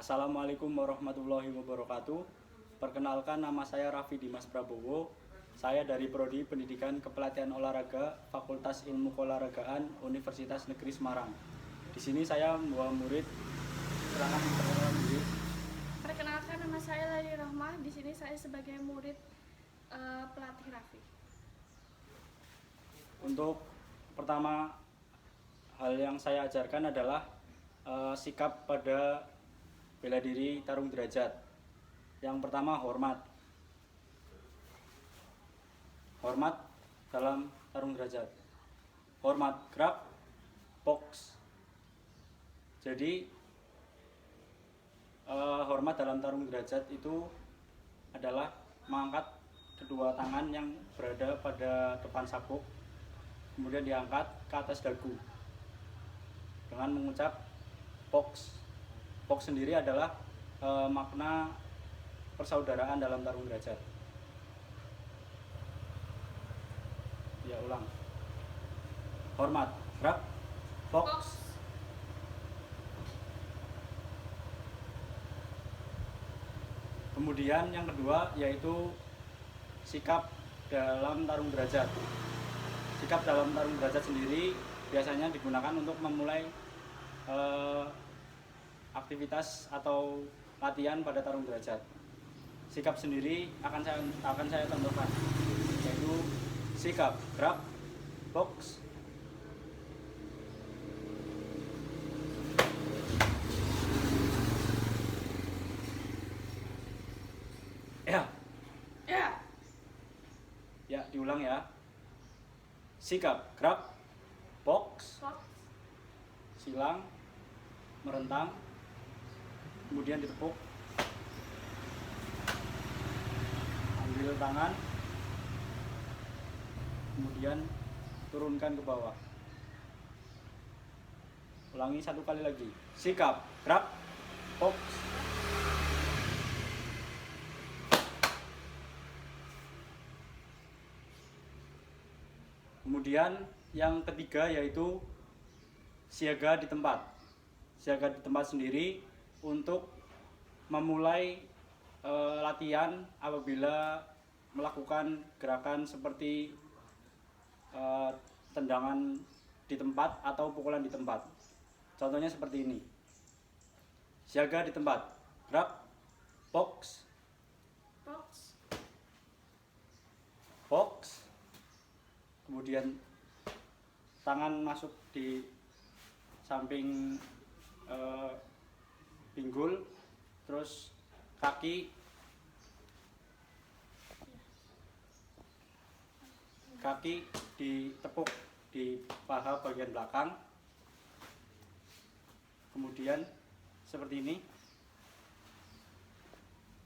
Assalamualaikum warahmatullahi wabarakatuh. Perkenalkan, nama saya Raffi Dimas Prabowo. Saya dari Prodi Pendidikan Kepelatihan Olahraga Fakultas Ilmu Keolahragaan Universitas Negeri Semarang. Di sini saya membawa murid. Silakan perkenalan diri. Perkenalkan, nama saya Lali Rahmah. Di sini saya sebagai murid pelatih Raffi. Untuk pertama, hal yang saya ajarkan adalah sikap pada bela diri tarung derajat. Yang pertama, hormat. Hormat dalam tarung derajat. Hormat, gerak, box. Jadi hormat dalam tarung derajat itu adalah mengangkat kedua tangan yang berada pada depan sabuk, kemudian diangkat ke atas dagu dengan mengucap box. Box sendiri adalah makna persaudaraan dalam tarung derajat. Ya, ulang. Hormat, gerak, box. Kemudian yang kedua yaitu sikap dalam tarung derajat. Sikap dalam tarung derajat sendiri biasanya digunakan untuk memulai aktivitas atau latihan pada tarung derajat. Sikap sendiri akan saya contohkan, yaitu sikap gerak, box. Ya, diulang ya. Sikap gerak, box, silang, merentang, kemudian ditepuk, ambil tangan, kemudian turunkan ke bawah. Ulangi satu kali lagi. Sikap gerak, box. Kemudian yang ketiga yaitu siaga di tempat. Siaga di tempat sendiri untuk memulai latihan apabila melakukan gerakan seperti tendangan di tempat atau pukulan di tempat. Contohnya seperti ini. Siaga di tempat, gerak, box, box. Kemudian tangan masuk di samping pinggul, terus kaki ditepuk di paha bagian belakang, kemudian seperti ini,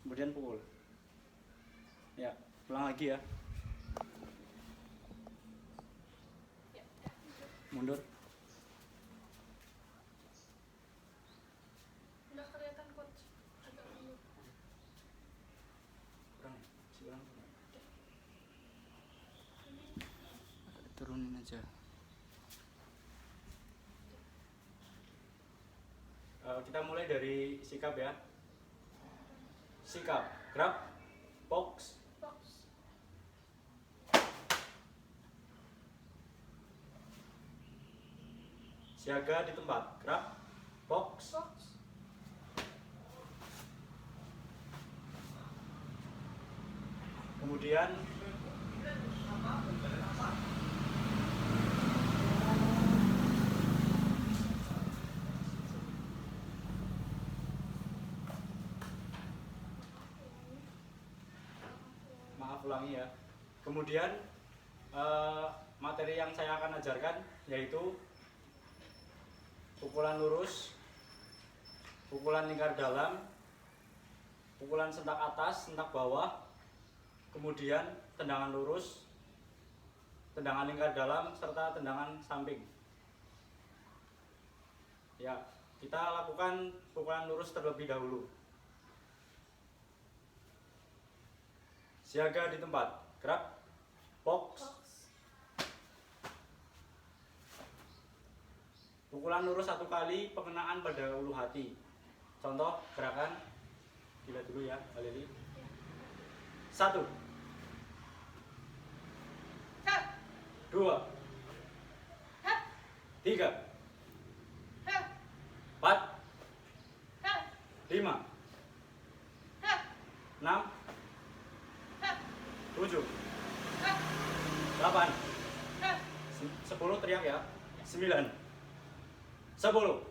kemudian pukul. Ya, ulang lagi ya. Mundur. Udah kelihatan coach, agak mundur. Kurang. Turunin aja. Kita mulai dari sikap ya. Sikap, gerak, box. Siaga di tempat, gerak, box. Kemudian ulangi ya. Kemudian materi yang saya akan ajarkan yaitu pukulan lurus, pukulan lingkar dalam, pukulan sentak atas, sentak bawah, kemudian tendangan lurus, tendangan lingkar dalam, serta tendangan samping. Ya, kita lakukan pukulan lurus terlebih dahulu. Siaga di tempat, gerak, box. Pukulan lurus satu kali, pengenaan pada ulu hati. Contoh gerakan, dilihat dulu ya Mbak Lili. 1, 2, 3, 4, 5, 6, 7, 8, 10 teriak ya. 9, 10.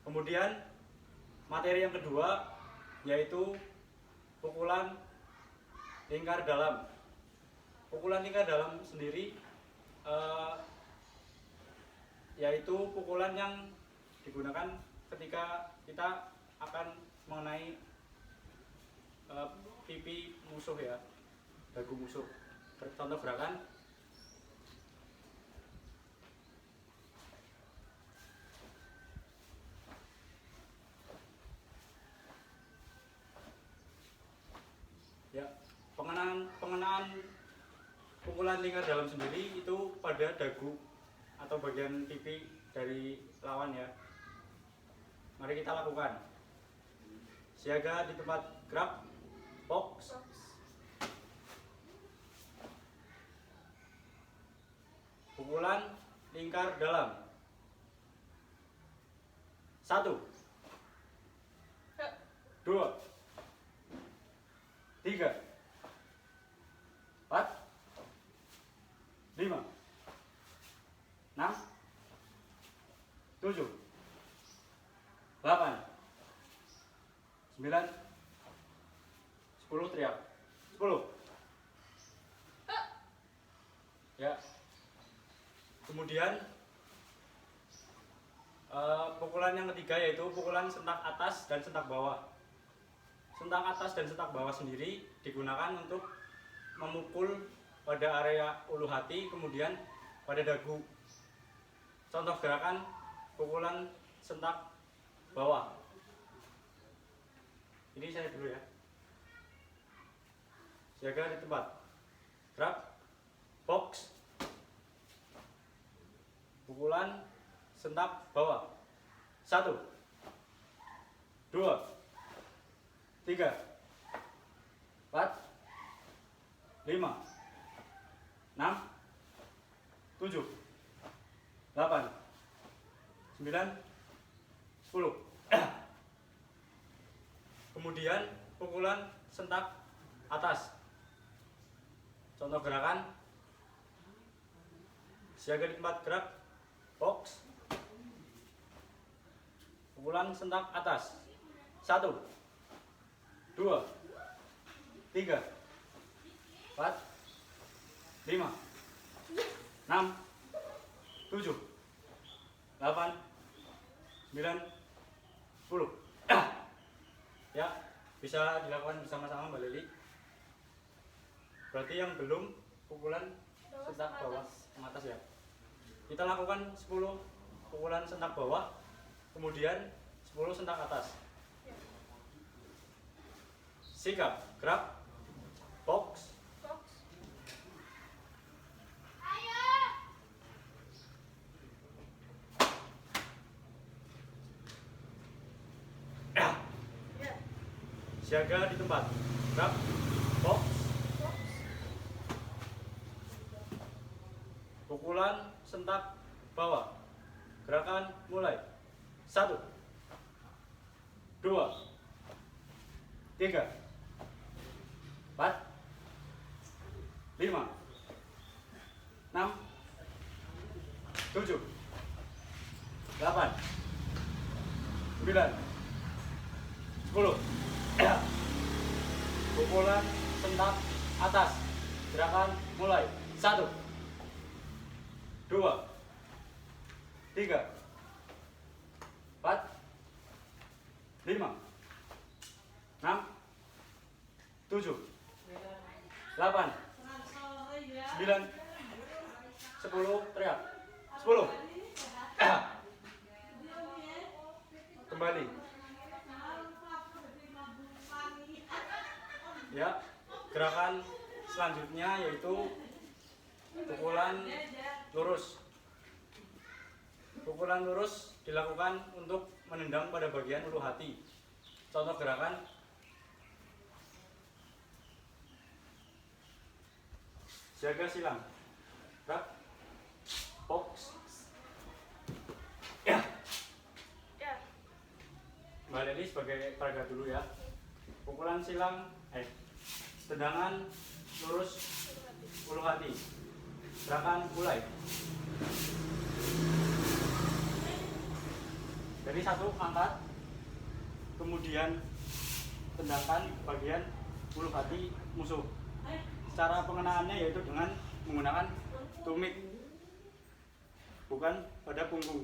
Kemudian materi yang kedua yaitu pukulan lingkar dalam. Pukulan lingkar dalam sendiri yaitu pukulan yang digunakan ketika kita akan mengenai pipi musuh ya, dagu musuh. Contoh gerakan. Ya, pengenaan pukulan lingkar dalam sendiri itu pada dagu atau bagian pipi dari lawan ya. Mari kita lakukan. Siaga di tempat gerak, box. Pukulan lingkar dalam. 1, 2, 3, 4, 5, 6, 7, 8, 9, 10 teriak. 10. Ya. Kemudian pukulan yang ketiga yaitu pukulan sentak atas dan sentak bawah. Sentak atas dan sentak bawah sendiri digunakan untuk memukul pada area ulu hati, kemudian pada dagu. Contoh gerakan pukulan sentak bawah. Ini saya dulu ya. Siaga di tempat. Gerak. Box. Pukulan sentak bawah. 1, 2, 3, 4, 5, 6, 7, 8, 9, 10. Kemudian pukulan sentak atas. Contoh gerakan. Siaga di tempat, gerak. Box. Pukulan sentak atas. 1, 2, 3, 4, 5, 6, 7, 8, 9, 10. Ya, bisa dilakukan bersama-sama Mbak Lili. Berarti yang belum pukulan sentak bawah yang atas ya. Kita lakukan 10 pukulan sentak bawah, kemudian 10 sentak atas. Sikap, gerak, box. Siaga di tempat, gerak, box. Pukulan sentak bawah. Gerakan mulai. 1, 2, 3, 4, 5, 6, 7, 8, 9, 10. Pukulan sentak atas. Gerakan mulai. 1, 2, 3, 4, 5, 6, 7, 8, 9, 10. Teriak. 10. Kembali. Ya, gerakan selanjutnya yaitu pukulan lurus. Pukulan lurus dilakukan untuk menendang pada bagian ulu hati. Contoh gerakan jaga silang, gerak, box, ya. Ya. Mbak Leli sebagai peraga dulu ya. Pukulan silang, tendangan lurus ulu hati. Gerakan mulai. Jadi satu angkat, kemudian tendangkan bagian ulu hati musuh. Cara pengenaannya yaitu dengan menggunakan tumit, bukan pada punggung.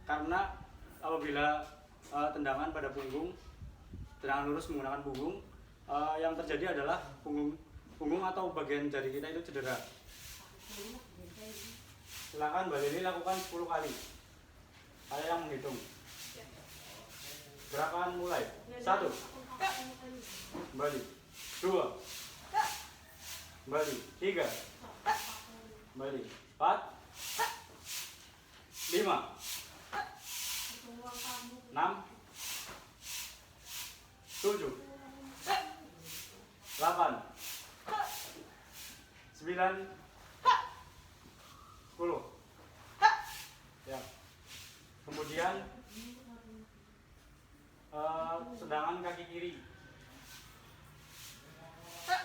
Karena apabila tendangan pada punggung, tendangan lurus menggunakan punggung, yang terjadi adalah punggung atau bagian jari kita itu cedera. Silakan Mbak Lili lakukan 10 kali. Saya yang menghitung. Gerakan mulai. 1, kembali. 2, kembali. 3, kembali. 4, 5, 6, 7, 8, 9, 10. Ya. Kemudian tendangan kaki kiri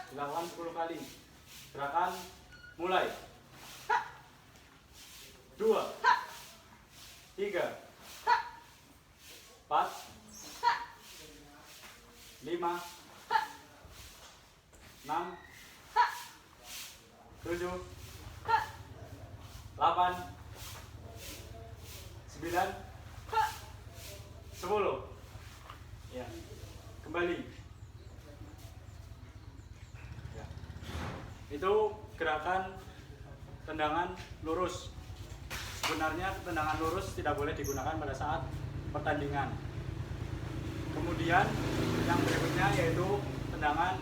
dilakukan 10 kali. Gerakan mulai. 2, 3, 4, 5, 6, 7, 8, 9, 10. Ya. Kembali. Ya. Itu gerakan tendangan lurus. Sebenarnya tendangan lurus tidak boleh digunakan pada saat pertandingan. Kemudian yang berikutnya yaitu tendangan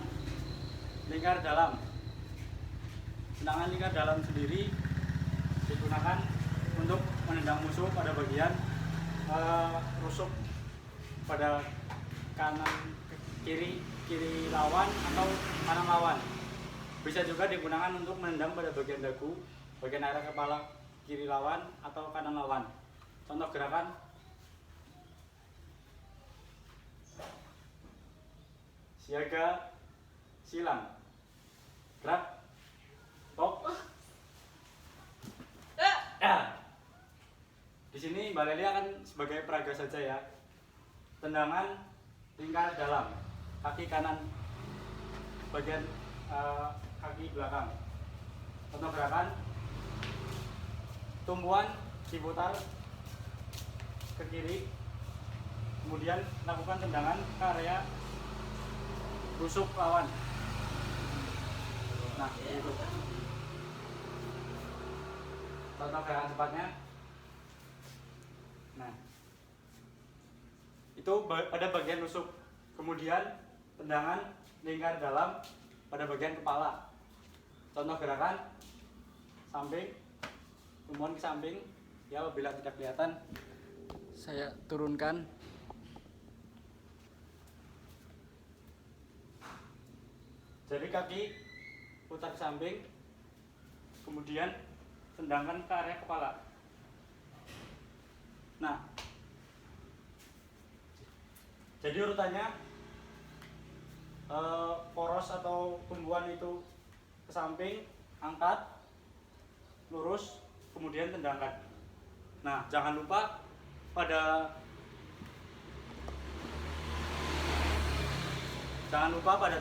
lingkar dalam. Tendangan lingkar dalam sendiri digunakan untuk menendang musuh pada bagian rusuk pada kanan kiri lawan atau kanan lawan. Bisa juga digunakan untuk menendang pada bagian dagu, bagian area kepala kiri lawan atau kanan lawan. Contoh gerakan siaga silang, gerak, box. Di sini Mbak Leli akan sebagai peraga saja ya. Tendangan lingkar dalam, kaki kanan bagian kaki belakang. Contoh gerakan tumpuan diputar ke kiri, kemudian lakukan tendangan ke area rusuk lawan. Nah, itu. Contoh gerakan cepatnya. Nah, itu pada bagian rusuk. Kemudian tendangan lingkar dalam pada bagian kepala. Contoh gerakan samping, tumpuan ke samping. Ya, apabila tidak kelihatan, saya turunkan. Jadi kaki putar ke samping, kemudian tendangkan ke area kepala. Nah, jadi urutannya poros atau tumbuhan itu ke samping, angkat, lurus, kemudian tendangkan. Nah, jangan lupa pada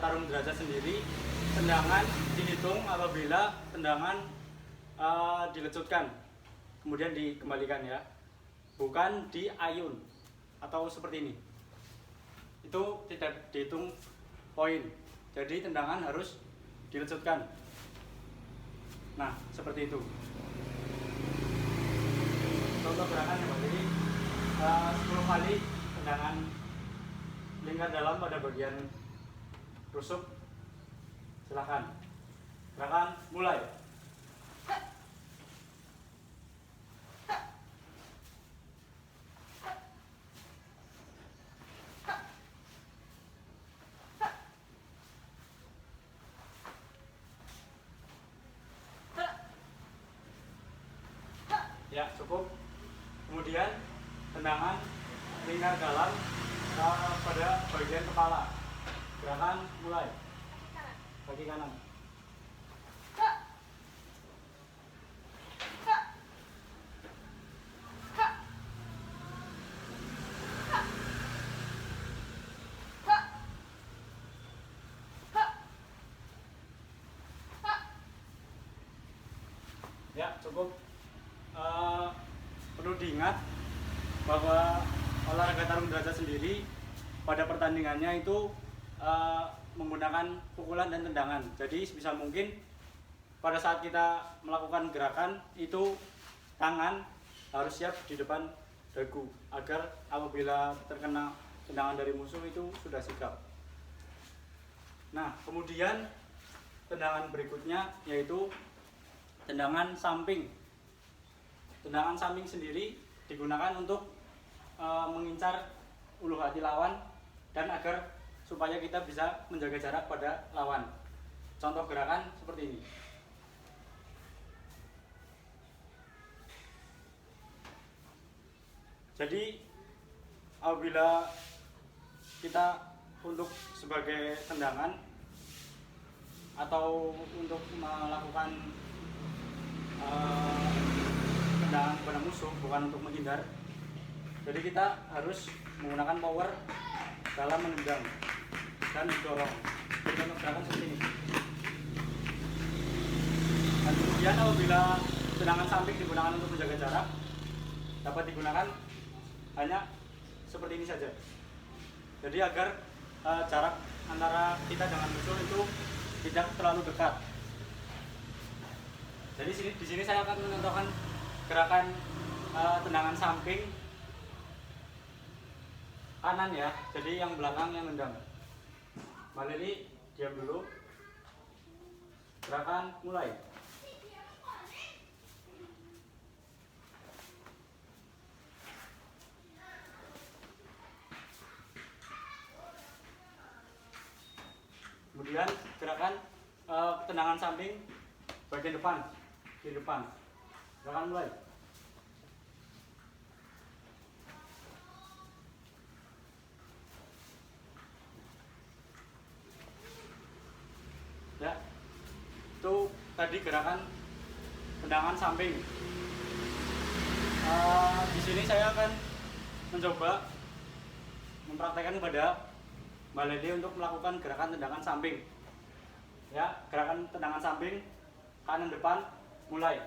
tarung derajat sendiri, tendangan dihitung apabila tendangan dilecutkan, kemudian dikembalikan ya, bukan diayun atau seperti ini. Itu tidak dihitung poin. Jadi tendangan harus dilecutkan. Nah, seperti itu. Contoh gerakan ya Mbak. Jadi 10 kali tendangan lingkar dalam pada bagian rusuk. Silakan. Gerakan mulai. Ya, cukup. Kemudian tendangan lingkar dalam pada bagian kepala. Gerakan mulai. Kaki kanan. Ya, cukup. Perlu diingat bahwa olahraga tarung derajat sendiri pada pertandingannya itu menggunakan pukulan dan tendangan. Jadi sebisa mungkin pada saat kita melakukan gerakan itu tangan harus siap di depan dagu agar apabila terkena tendangan dari musuh itu sudah sigap. Nah, kemudian tendangan berikutnya yaitu tendangan samping. Tendangan samping sendiri digunakan untuk mengincar ulu hati lawan dan agar supaya kita bisa menjaga jarak pada lawan. Contoh gerakan seperti ini. Jadi apabila kita untuk sebagai tendangan atau untuk melakukan tendangan kepada musuh, bukan untuk menghindar. Jadi kita harus menggunakan power dalam menendang dan mendorong. Jadi untuk gerakan seperti ini. Dan kemudian apabila tendangan samping digunakan untuk menjaga jarak, dapat digunakan hanya seperti ini saja. Jadi agar jarak antara kita dengan musuh itu tidak terlalu dekat. Jadi di sini saya akan mencontohkan gerakan tendangan samping kanan ya. Jadi yang belakang yang nendang. Mbak Lili diam dulu. Gerakan mulai. Kemudian gerakan tendangan samping bagian depan. Di depan. Gerakan mulai. Ya, itu tadi gerakan tendangan samping. Di sini saya akan mencoba mempraktekkan kepada Mbak Lady untuk melakukan gerakan tendangan samping. Ya, gerakan tendangan samping kanan depan mulai.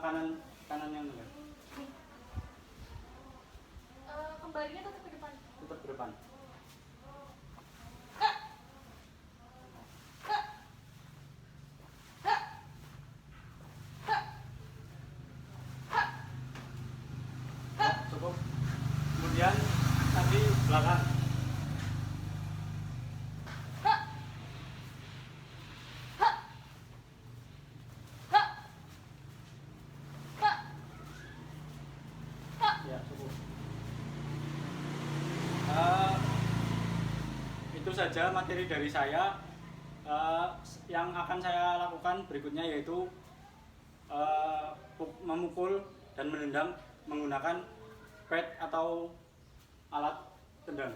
Kanan yang mana? Kembalinya tetap ke depan. Tetap ke depan. Cukup. Kemudian tadi belakang. Ya, cukup. Itu saja materi dari saya. Yang akan saya lakukan berikutnya yaitu memukul dan menendang menggunakan pad atau alat tendang.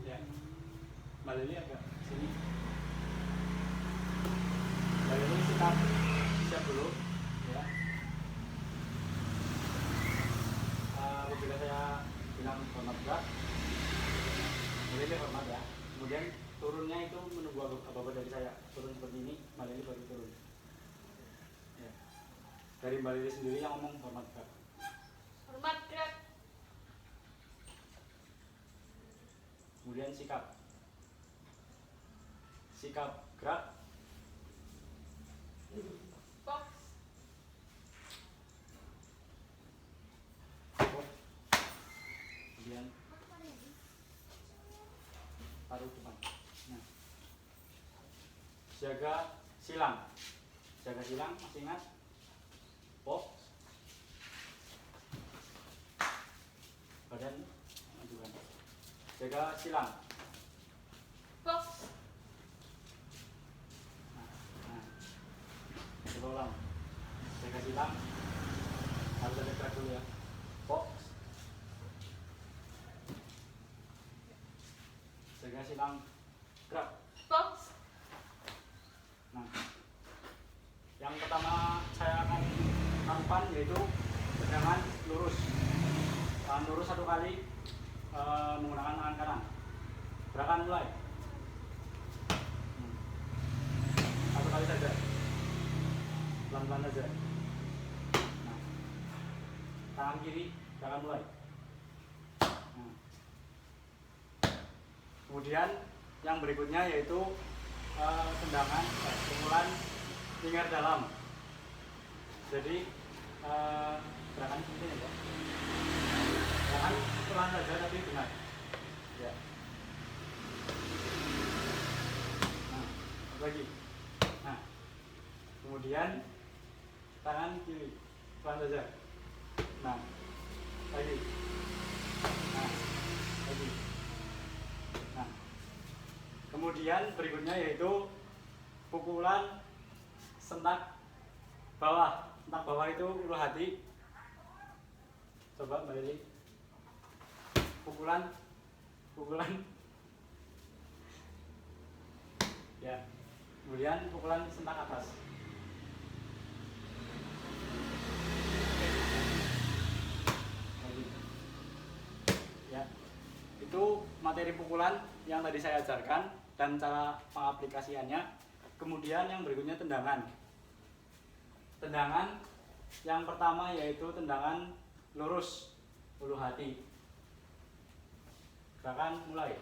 Ya, Mbak Lili agak sini. Mbak Lili siap dulu, ya. Apabila saya bilang hormat berat, Mbak Lili hormat ya. Kemudian turunnya itu menunggu apa-apa dari saya. Turun seperti ini, Mbak Lili baru turun. Ya. Dari Mbak Lili sendiri yang ngomong hormat berat. Hormat gerak. Kemudian sikap gerak. Box. Cukup. jaga silang. Jaga silang, masih ingat? Box. Badan majukan. Jaga silang. Box. Nah. Coba ulang. Jaga silang. Harus ada gerak dulu ya. Box. Jaga silang. Gerak. Box. Nah, yang pertama saya akan lakukan yaitu tendangan lurus. Tangan lurus satu kali menggunakan tangan kanan. Gerakan mulai. Satu kali saja. Pelan-pelan saja. Nah, tangan kiri gerakan mulai. Nah. Kemudian yang berikutnya yaitu tendangan pukulan lingkar dalam. Jadi gerakan seperti ini ya. Gerakan pelan saja tapi benar. Ya. Nah, lagi. Nah, kemudian tangan kiri pelan saja. Nah, lagi. Nah, lagi. Nah, kemudian berikutnya yaitu pukulan sentak bawah. Sentak bawah itu ulu hati. Coba Mbak Eli. Pukulan. Ya. Kemudian pukulan sentak atas. Lagi. Ya. Itu materi pukulan yang tadi saya ajarkan dan cara pengaplikasiannya. Kemudian yang berikutnya tendangan. Tendangan yang pertama yaitu tendangan lurus ulu hati. Gerakan mulai.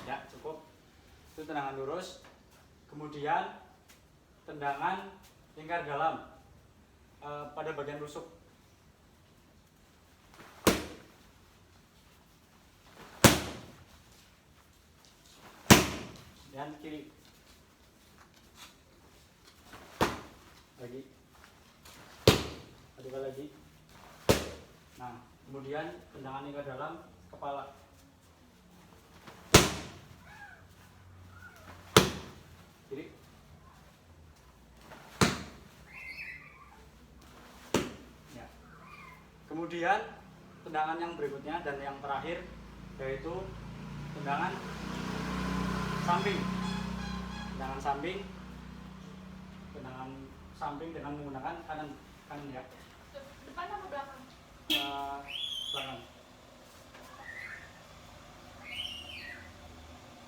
Ya, cukup. Itu tendangan lurus. Kemudian tendangan lingkar dalam pada bagian rusuk. Dan kiri. Lagi. Kedua lagi. Nah, kemudian tendangan lingkar dalam kepala. Kiri. Ya. Kemudian tendangan yang berikutnya dan yang terakhir yaitu tendangan samping. Tendangan samping dengan menggunakan kanan ya. Depan apa belakang? Belakang.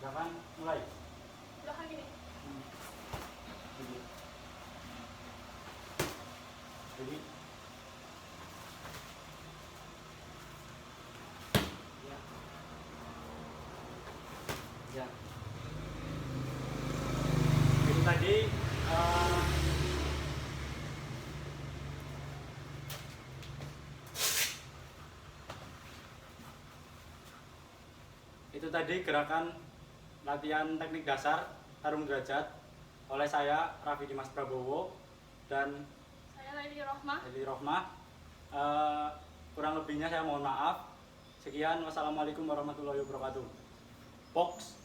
Gerakan mulai. Belakang gini. Jadi. Ya. Ya. Itu tadi itu tadi gerakan latihan teknik dasar tarung derajat oleh saya Raffi Dimas Prabowo dan Saya Laili Rohmah. Kurang lebihnya saya mohon maaf. Sekian, wassalamualaikum warahmatullahi wabarakatuh. Box.